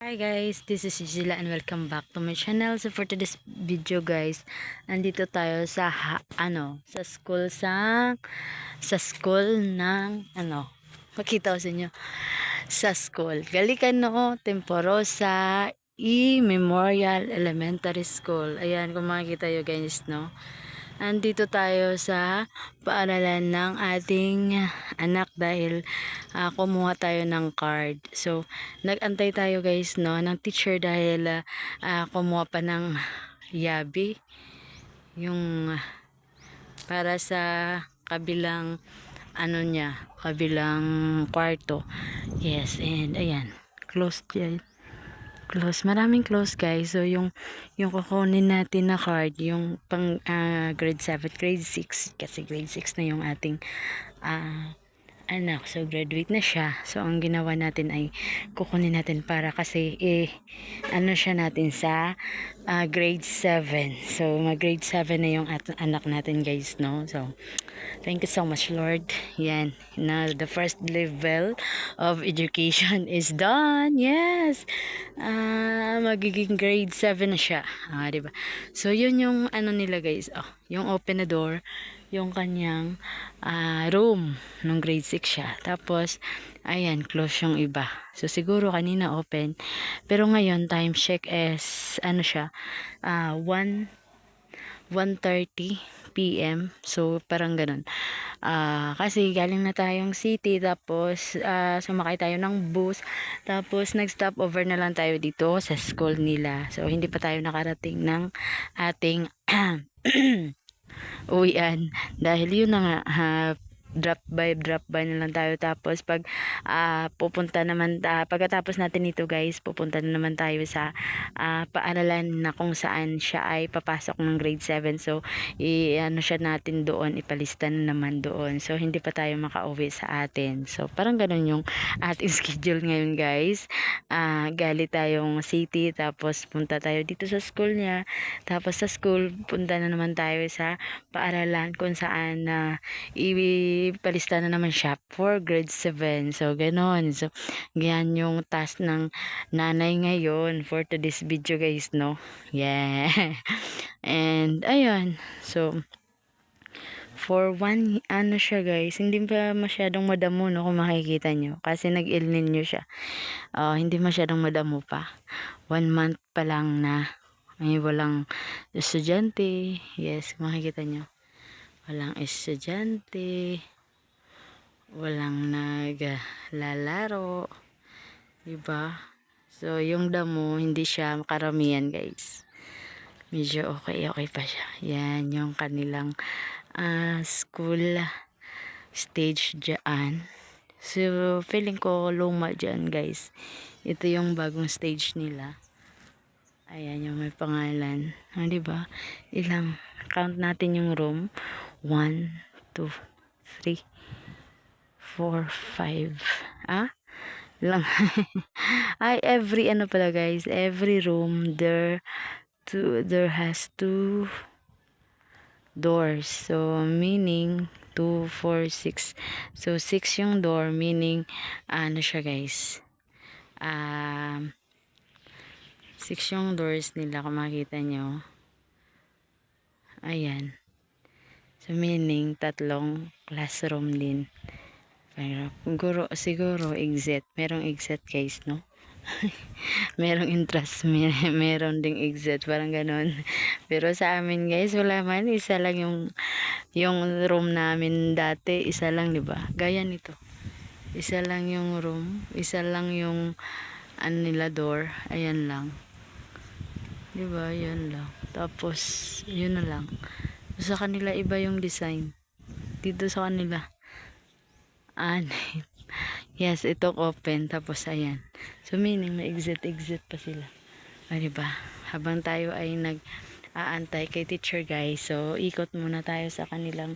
Hi guys, this is Gisela and welcome back to my channel. So for today's video guys, nandito tayo sa sa school ng makita ko sa inyo sa school. Galicano Temporosa Memorial Elementary School. Ayan, kung makikita nyo guys, no? Andito tayo sa paaralan ng ating anak dahil kumuha tayo ng card. So, nagantay tayo guys, no, ng teacher dahil kumuha pa ng yabi. Yung para sa kabilang kabilang kwarto. Yes, and ayan, closed yan. Close, maraming close guys. So yung kukunin natin na card, yung pang grade 7, grade 6 kasi grade 6 na yung ating anak. So graduate na siya. So ang ginawa natin ay kukunin natin para kasi siya natin sa grade 7. So grade 7 na yung anak natin guys, no? So thank you so much Lord. Yan, na the first level of education is done. Yes. Magiging grade 7 na siya. Diba? So yun yung nila guys. Yung open na door, yung kanyang room nung grade 6 siya. Tapos ayan, close yung iba. So siguro kanina open. Pero ngayon time check is 1:30 PM. So parang ganun. Kasi galing na tayong city, tapos sumakay tayo ng bus, tapos nag-stop over na lang tayo dito sa school nila. So hindi pa tayo nakarating ng ating uwian dahil yun na nga, drop by na lang tayo. Tapos pag pupunta naman pagkatapos natin ito guys, pupunta na naman tayo sa paaralan na kung saan siya ay papasok ng grade 7. So siya natin doon, ipalista na naman doon. So hindi pa tayo makauwi sa atin. So parang ganun yung ating schedule ngayon guys. Gali tayong city, tapos punta tayo dito sa school niya, tapos sa school punta na naman tayo sa paaralan kung saan ipalista na naman siya for grade 7. So ganon. So yan yung task ng nanay ngayon for today's video guys, no? Yeah. And ayun, so for one siya guys, hindi pa masyadong madamo, no, kung makikita nyo, kasi nag-El Nino siya. Hindi masyadong madamo pa, 1 month pa lang na walang estudyante. Yes, makikita nyo, walang estudyante, walang naglalaro, diba? So yung damo hindi siya karamihan guys, medyo okay pa siya. Yan yung kanilang school stage dyan. So feeling ko luma dyan guys. Ito yung bagong stage nila. Ayan yung may pangalan, diba? Ilang count natin yung room, 1, 2, 3, 4, 5 lang. Ay, every pala guys, every room there has 2 doors. So meaning 2, 4, 6. So 6 yung door, meaning siya guys, 6 yung doors nila kung makita nyo. Ayan. So meaning 3 classroom din. Pero siguro exit. Merong exit guys, no? Merong entrance, meron ding exit, parang ganon. Pero sa amin guys, wala man, isa lang yung room namin dati, isa lang, diba? Gaya nito, isa lang yung room, isa lang yung nila door, ayan lang, diba? Yan lang, tapos yun na lang. Sa kanila iba yung design, dito sa kanila yes, ito open, tapos ayan. So meaning may exit pa sila. Diba? Habang tayo ay nag-aantay kay teacher guys, so ikot muna tayo sa kanilang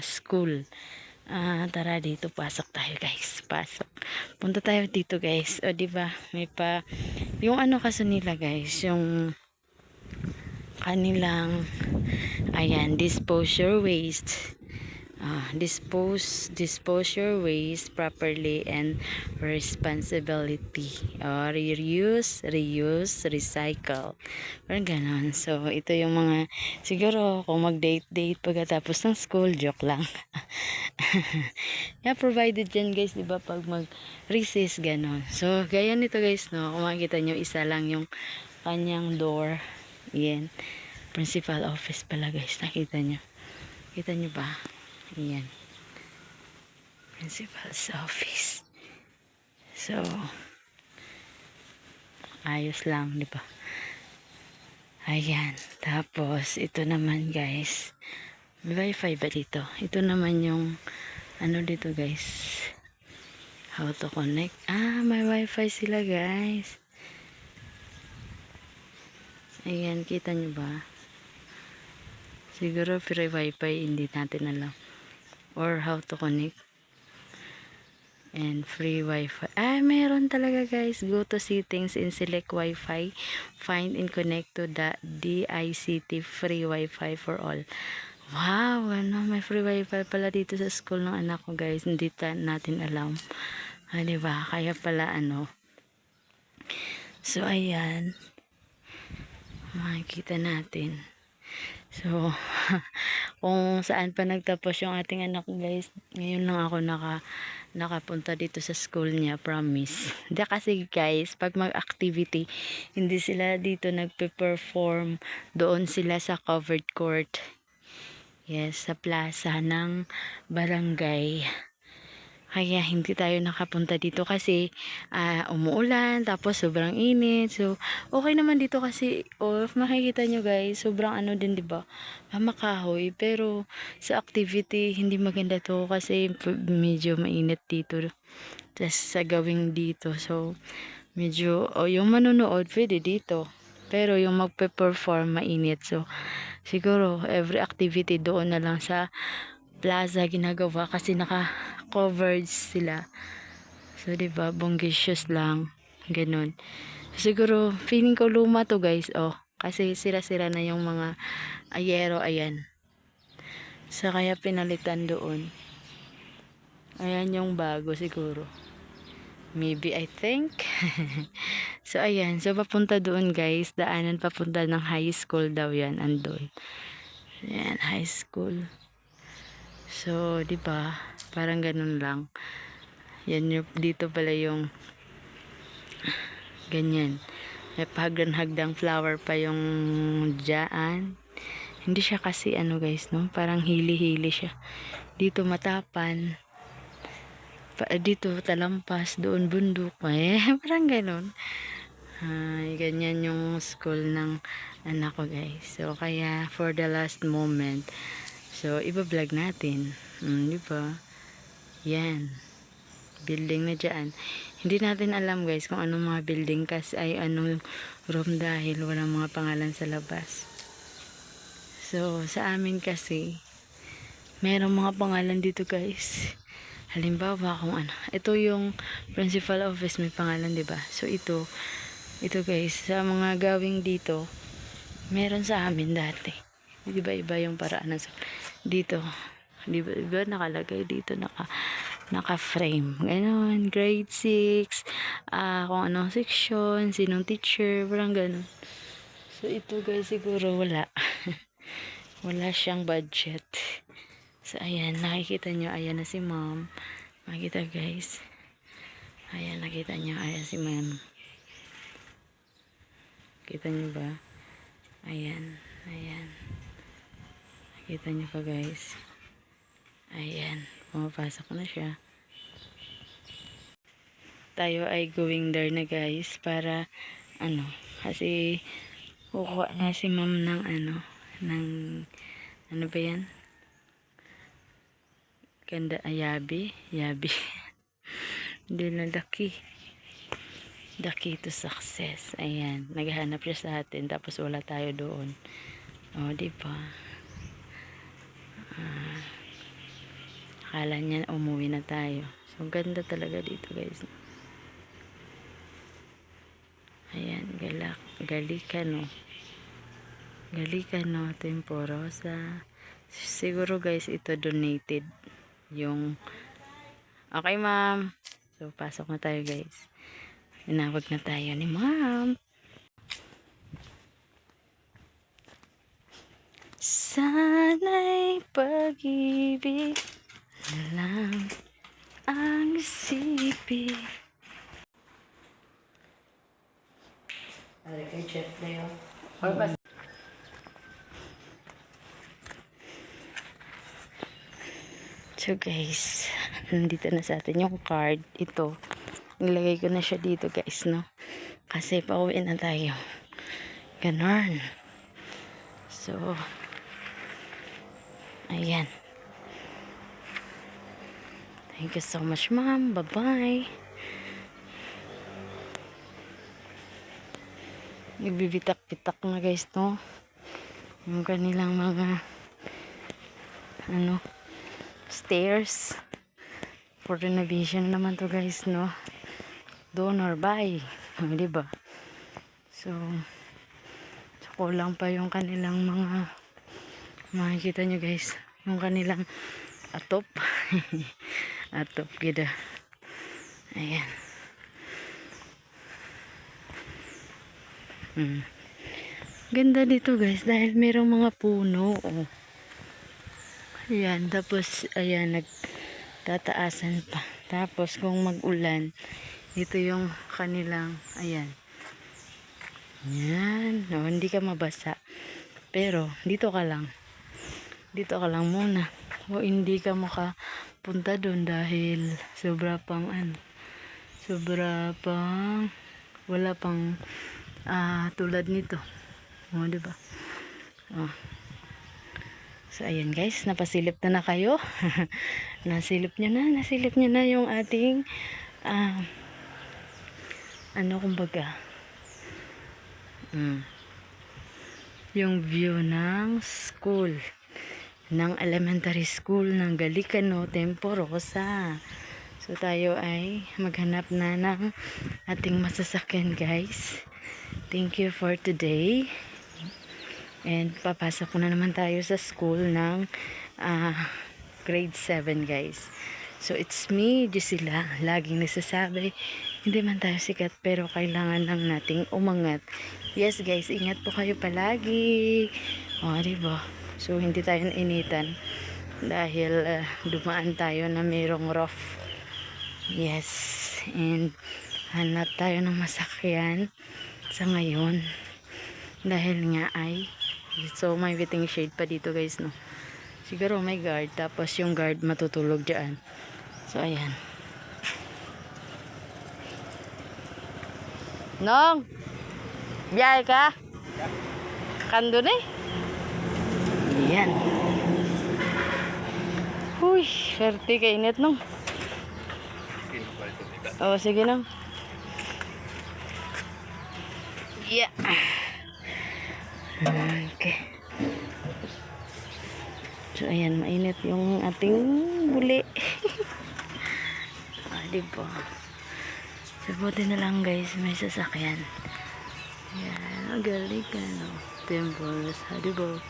school. Tara dito, pasok tayo guys. Pasok. Punta tayo dito guys. Diba? May pa yung kasi nila guys, yung kanilang ayan, dispose your waste. Dispose your waste properly and responsibility. Reuse, recycle. Parang ganon. So, ito yung mga, siguro, kung mag-date pagkatapos ng school, joke lang. Yeah, provided dyan guys, diba, pag mag-recess, ganon. So, gaya nito guys, no, kung makikita nyo, isa lang yung kanyang door. Yan. Principal office pala guys, nakita nyo. Kita nyo ba? Yan. Principal's office. So, ayos lang, di ba? Ayan. Tapos, ito naman guys. May wifi ba dito? Ito naman yung, ano dito guys? How to connect. May wifi sila guys. Ayan, kita nyo ba? Siguro free wifi, hindi natin alam. Or how to connect. And free wifi. Meron talaga guys. Go to settings and select wifi. Find and connect to the DICT free wifi for all. Wow, may free wifi pala dito sa school ng anak ko guys. Hindi natin alam. Diba? Kaya pala So, ayan. Makikita natin. So, kung saan pa nagtapos yung ating anak guys, ngayon lang ako nakapunta dito sa school niya, promise. Hindi kasi guys, pag mag-activity, hindi sila dito nagpe-perform, doon sila sa covered court. Yes, sa plaza ng barangay. Kaya hindi tayo nakapunta dito kasi umuulan, tapos sobrang init. So, okay naman dito kasi, makikita nyo guys, sobrang din, diba? Makahoy. Pero, sa activity, hindi maganda to kasi medyo mainit dito. Tapos, sa gawing dito. So, medyo, yung manonood, pwede dito. Pero, yung magpe-perform, mainit. So, siguro, every activity doon na lang sa plaza ginagawa kasi naka-covered sila. So, diba, bonggisius lang. Ganun. Siguro, feeling ko luma to guys. Kasi sira-sira na yung mga ayero. Ayan. So, kaya pinalitan doon. Ayan yung bago siguro. Maybe, I think. So, ayan. So, papunta doon guys. Daanan papunta ng high school daw yan. Andun. Ayan, high school. So, 'di ba? Parang ganun lang. Yan yung dito pala yung ganyan. May hagdan-hagdang flower pa yung dyan. Hindi siya kasi guys, no? Parang hili-hili siya. Dito matapan. Dito talampas, doon bundok. Parang ganun. Ganyan yung school ng anak ko guys. So, kaya for the last moment, so, iba-vlog natin. Di ba? Yan. Building na dyan. Hindi natin alam guys kung anong mga building kasi ay anong room dahil walang mga pangalan sa labas. So, sa amin kasi, merong mga pangalan dito guys. Halimbawa kung ito yung principal office, may pangalan, di ba? So, ito guys, sa mga gawing dito, meron sa amin dati. Di ba iba yung paraan dito. Di ba nakalagay dito, naka-frame. Ganon, grade 6, kung anong section, sinong teacher, parang ganon. So, ito guys, siguro wala. Wala siyang budget. So, ayan, nakikita nyo, ayan na si ma'am. Makikita guys. Ayan, nakita nyo, ayan si ma'am. Kita nyo ba? Ayan, ayan. Nakita nyo pa guys. Ayan, pumapasok na siya. Tayo ay going there na guys para kasi kukuha na si ma'am ng ng ba yan? Ganda, yabi. Hindi na the key to success. Ayan, naghahanap siya sa atin tapos wala tayo doon. Diba? Akala niya umuwi na tayo. So, ganda talaga dito guys. Ayan, Galicano Temporosa Siguro guys, ito donated. Yung, okay ma'am. So, pasok na tayo guys. Inawag na tayo ni ma'am. Sana'y pag-ibig na lang ang isipin. Ari kay chef na yun. So guys, nandito na sa atin yung card. Ito, nilagay ko na siya dito guys, no? Kasi pauwi na tayo. Ganon. So, ayan. Thank you so much, ma'am. Bye-bye. Nagbibitak-bitak na guys, no? Yung kanilang mga stairs. For renovation naman to guys, no? Donor buy. Diba? So, kulang pa yung kanilang mga makikita nyo guys. Yung kanilang atop. Atop gida. Ayan. Ganda dito guys dahil merong mga puno. Oh. Ayan, tapos ayan, nagtataasan pa. Tapos kung mag-ulan, ito yung kanilang, ayan. Ayan, no, hindi ka mabasa. Pero dito ka lang. Dito ka lang muna. O hindi ka makapunta doon dahil sobra pang wala pang tulad nito. O, diba? O. So, ayan guys, napasilip na kayo. nasilip nyo na yung ating kumbaga yung view ng school, ng elementary school ng Gallicano Temporosa. So, tayo ay maghanap na ng ating masasakyan guys. Thank you for today. And papasok na naman tayo sa school ng grade 7 guys. So it's me, Gisela, laging nasasabi, hindi man tayo sikat pero kailangan lang nating umangat. Yes guys, ingat po kayo palagi. O, diba? So hindi tayo nainitan dahil dumaan tayo na mayroong rough. Yes, and hanap tayo ng masakyan sa ngayon dahil nga ay so may waiting shade pa dito guys, no? Siguro may guard, tapos yung guard matutulog dyan. So ayan. Nong, biyahe ka? Kando na eh. Ayan. Uy, swerte ka init, Nong. Oh, sige, Nong. Yeah. Okay. So, ayan, mainit yung ating buli. Diba? So, buti na lang guys, may sasakyan. Ayan, ang galing ka, no? Temples, diba?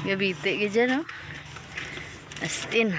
Gabite ka dyan, no? As in.